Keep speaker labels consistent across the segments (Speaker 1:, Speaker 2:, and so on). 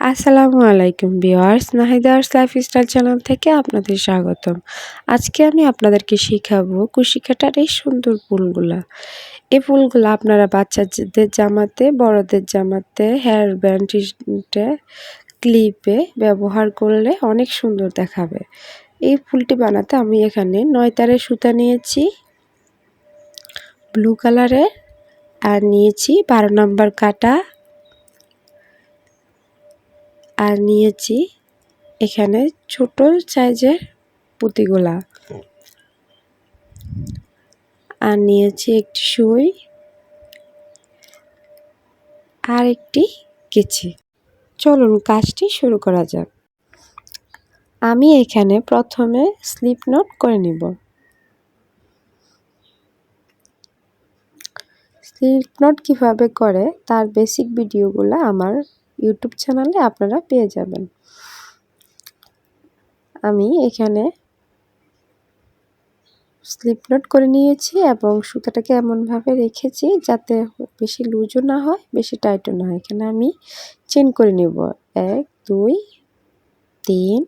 Speaker 1: আসসালামু আলাইকুম viewers, নাহিদাস lifestyle channel থেকে আপনাদের স্বাগতম। আজকে আমি আপনাদেরকে শেখাবো কুশি কাটার এই সুন্দর ফুলগুলা। এই ফুলগুলা আপনারা বাচ্চাদের জামাতে, বড়দের জামাতে, হেয়ার ব্যান্ডে, ক্লিপে ব্যবহার করলে অনেক সুন্দর দেখাবে। এই ফুলটি বানাতে আমি এখানে 9 তারের সুতা নিয়েছি ব্লু কালারের, আর নিয়েছি 12 নাম্বার কাটা, আর নিয়েছি এখানে ছোট সাইজের পুঁতিগুলা, আর নিয়েছি একটি সুই আর একটি কেচি। চলুন কাজটি শুরু করা যাক। আমি এখানে প্রথমে স্লিপ নট করে নিব। স্লিপ নট কিভাবে করে তার বেসিক ভিডিওগুলো আমার ইউটিউব চ্যানেলে আপনারা পেয়ে যাবেন। আমি এখানে স্লিপ নট করে নিয়েছি এবং সুতাটাকে এমনভাবে রেখেছি যাতে বেশি লুজও না হয়, বেশি টাইটও না হয়। এখানে আমি চেন করে নেব 1 2 3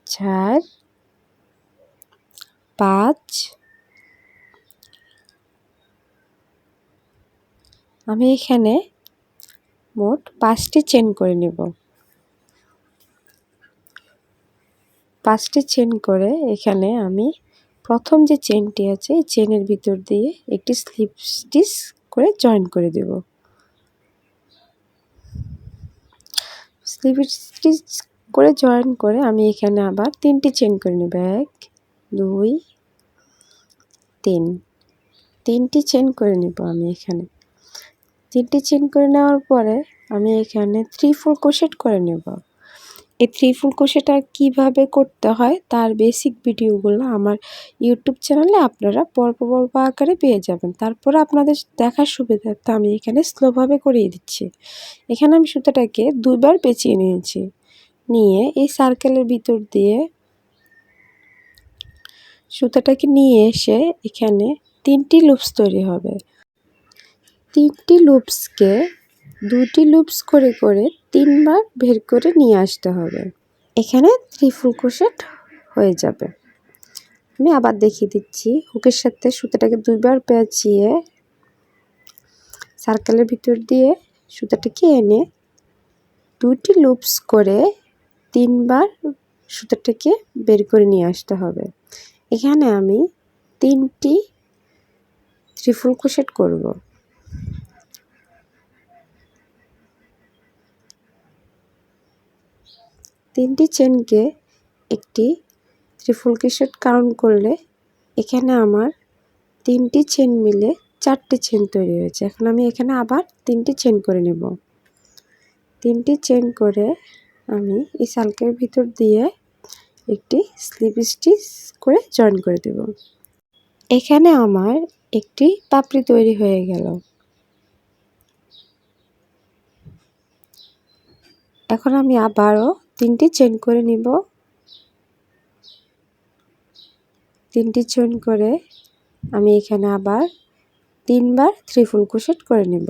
Speaker 1: 4 5। আমি এখানে মোট 5টি চেন করে নেব। 5টি চেন করে এখানে আমি প্রথম যে চেনটি আছে এই চেনের ভিতর দিয়ে একটি স্লিপ স্টিচ করে জয়েন করে দেব। স্লিপ স্টিচ করে জয়েন করে আমি এখানে আবার 3টি চেন করে নেব। 1 2 3, 3টি চেন করে নেব। আমি এখানে 3টি চেন করে নেওয়ার পরে আমি এখানে 3/4 ক্রোশেট করে নেব। এই 3/4 ক্রোশেটটা কিভাবে করতে হয় তার বেসিক ভিডিওগুলো আমার ইউটিউব চ্যানেলে আপনারা পর্ব আকারে পেয়ে যাবেন। তারপরে আপনাদের দেখার সুবিধার্থে আমি এখানে স্লোভাবে করিয়ে দিচ্ছি। এখানে আমি সুতাটাকে 2বার পেঁচিয়ে নিয়েছি, নিয়ে এই সার্কেলের ভিতর দিয়ে সুতাটাকে নিয়ে এসে এখানে 3টি লুপস তৈরি হবে। 3টি লুপসকে 2টি লুপস করে 3বার বের করে নিয়ে আসতে হবে। এখানে 3/4 ক্রোশেট হয়ে যাবে। আমি আবার দেখিয়ে দিচ্ছি। হুকের সাথে সুতাটাকে 2বার পেঁচিয়ে সার্কেলের ভিতর দিয়ে সুতাটাকে এনে 2টি লুপস করে 3বার সুতাটাকে বের করে নিয়ে আসতে হবে। এখানে আমি 3টি 3/4 ক্রোশেট করব। তিনটি চেনকে একটি 3/4 ক্রোশেট কাউন্ট করলে এখানে আমার 3টি চেন মিলে 4টি চেন তৈরি হয়েছে। এখন আমি এখানে আবার 3টি চেন করে নেব। 3টি চেন করে আমি এই সার্কেলের ভিতর দিয়ে একটি স্লিপ স্টিচ করে জয়েন করে দেব। এখানে আমার একটি পাপড়ি তৈরি হয়ে গেল। এখন আমি আবারও 3টি চেন করে নিব। 3টি চেন করে আমি এখানে আবার 3বার 3/4 ক্রোশেট করে নেব।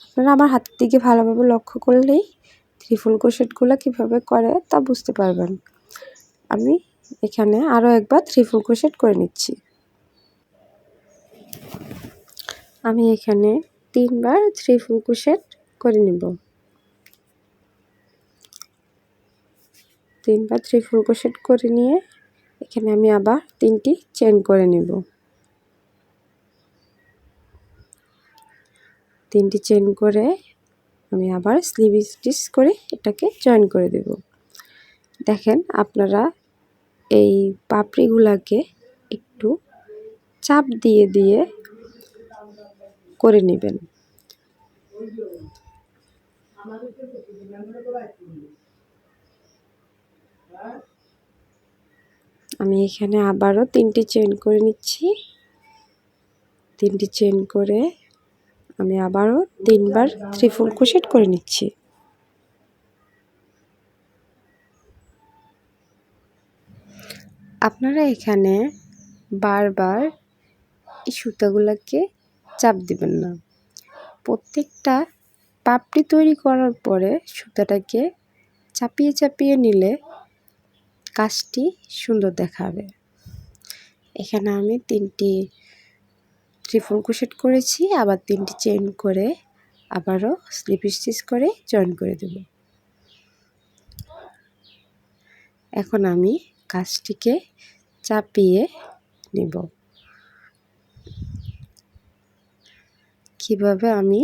Speaker 1: আপনারা আমার হাতের দিকে ভালোভাবে লক্ষ্য করলেই 3/4 ক্রোশেটগুলো কীভাবে করে তা বুঝতে পারবেন। আমি এখানে আরও একবার 3/4 ক্রোশেট করে নিচ্ছি। আমি এখানে 3বার 3/4 ক্রোশেট করে নেব। 3বার 3/4 ক্রোশেট করে নিয়ে এখানে আমি আবার 3টি চেন করে নেব। 3টি চেন করে আমি আবার স্লিপ স্টিচ করে এটাকে জয়েন করে দেব। দেখেন আপনারা এই পাপড়িগুলাকে একটু চাপ দিয়ে দিয়ে করে নেবেন। আমি এখানে আবারও 3টি চেন করে নিচ্ছি। 3টি চেন করে আমি আবারও 3বার 3/4 ক্রোশেট করে নিচ্ছি। আপনারা এখানে বারবার এই সুতাগুলোকে চাপ দিবেন না। প্রত্যেকটা পাপড়ি তৈরি করার পরে সুতাটাকে চাপিয়ে চাপিয়ে নিলে কাজটি সুন্দর দেখাবে। এখানে আমি 3টি ট্রিপল ক্রোশেট করেছি, আবার 3টি চেইন করে আবারও স্লিপ স্টিচ করে জয়েন করে দেব। এখন আমি কাজটিকে চাপিয়ে নেব। কিভাবে আমি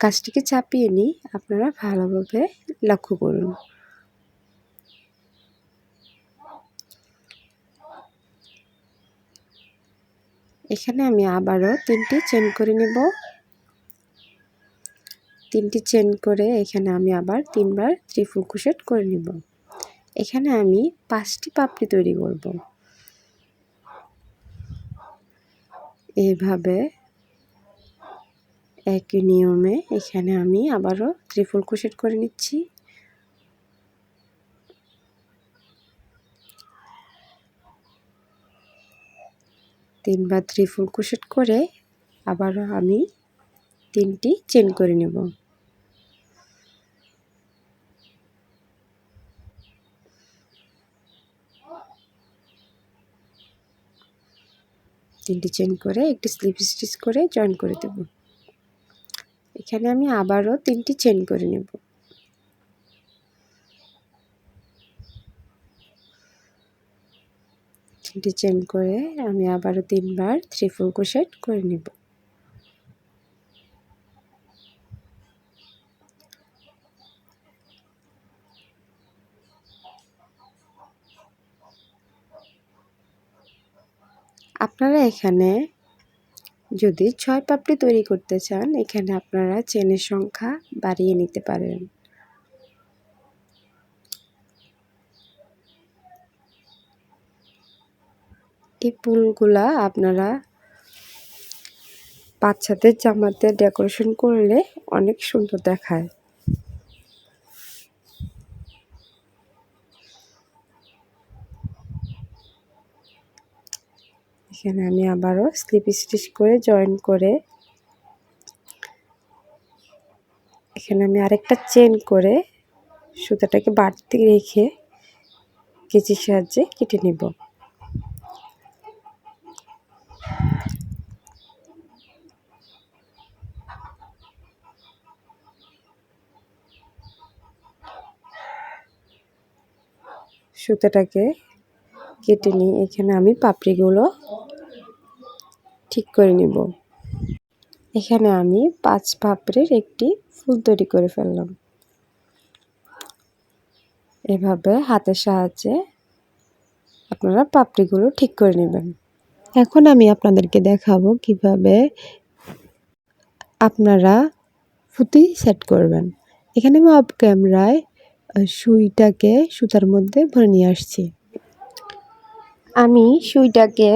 Speaker 1: কাজটিকে চাপিয়ে নিই আপনারা ভালোভাবে লক্ষ্য করুন। এখানে আমি আবারও 3টি চেইন করে নেব। 3টি চেইন করে এখানে আমি আবার 3বার ট্রিপল ক্রোশেট করে নেব। এখানে আমি 5টি পাপড়ি তৈরি করব। এইভাবে একই নিয়মে এখানে আমি আবারও ট্রিপল ক্রোশেট করে নিচ্ছি। তিনবার ট্রিপল ক্রোশেট করে আবারও আমি 3টি চেইন করে নেব। তিনটি চেইন করে একটি স্লিপ স্টিচ করে জয়েন করে দেব। এখানে আমি আবারও 3টি চেইন করে নেব। তিনটি চেইন করে আমি আবারও 3বার ট্রিপল ক্রোশেট করে নেব। আপনারা এখানে যদি 6 পাপড়ি তৈরি করতে চান, এখানে আপনারা চেনের সংখ্যা বাড়িয়ে নিতে পারেন। এই ফুলগুলা আপনারা বাচ্চাদের জামাতে ডেকোরেশন করলে অনেক সুন্দর দেখায়। এখানে আমি আবারও স্লিপ স্টিচ করে জয়েন করে এখানে আমি আরেকটা চেন করে সুতাটাকে বাড়তি রেখে কেচির সাহায্যে কেটে নেব। সুতাটাকে কেটে নিয়ে এখানে আমি পাপড়িগুলো ঠিক করে নেব। এখানে আমি 5 পাপড়ির একটি ফুল তৈরি করে ফেললাম। এভাবে হাতের সাহায্যে আপনারা পাপড়িগুলো ঠিক করে নেবেন। এখন আমি আপনাদেরকে দেখাবো কিভাবে আপনারা পুঁতি সেট করবেন। এখানে আমি অফ ক্যামেরায় সুইটাকে সুতার মধ্যে ভরে নিয়ে আসছি। আমি সুইটাকে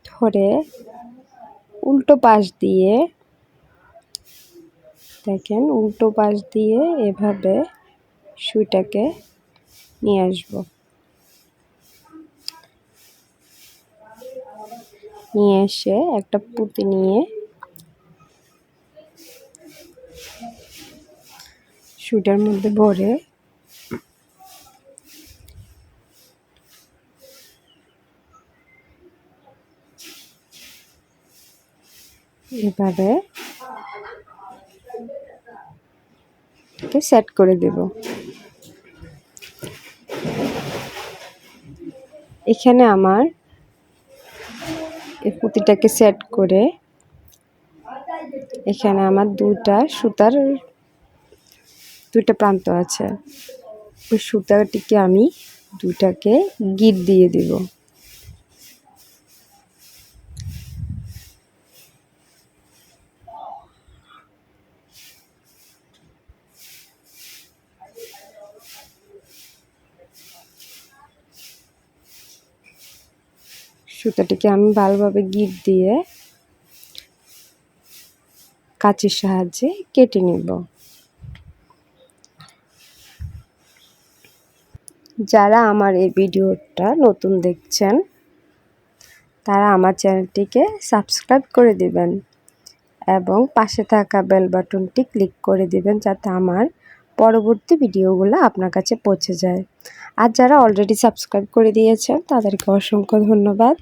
Speaker 1: ধরে উল্টো পাশ দিয়ে দেখেন, উল্টো পাশ দিয়ে এভাবে সুইটাকে নিয়ে আসব। নিয়ে এসে একটা পুঁতি নিয়ে সুইটার মধ্যে ভরে এভাবে সেট করে দেব। এখানে আমার এই পুঁতিটাকে সেট করে এখানে আমার সুতার দুইটা প্রান্ত আছে। ওই সুতাটিকে আমি দুটাকে গিট দিয়ে দিব। সুতাটিকে আমি ভালোভাবে গিট দিয়ে কাঁচির সাহায্যে কেটে নেব। যারা আমার এই ভিডিওটা নতুন দেখছেন তারা আমার চ্যানেলটিকে সাবস্ক্রাইব করে দিবেন এবং পাশে থাকা বেল বাটনটি ক্লিক করে দিবেন যাতে আমার পরবর্তী ভিডিওগুলো আপনার কাছে পৌঁছে যায়। আর যারা অলরেডি সাবস্ক্রাইব করে দিয়েছেন তাদেরকে অসংখ্য ধন্যবাদ।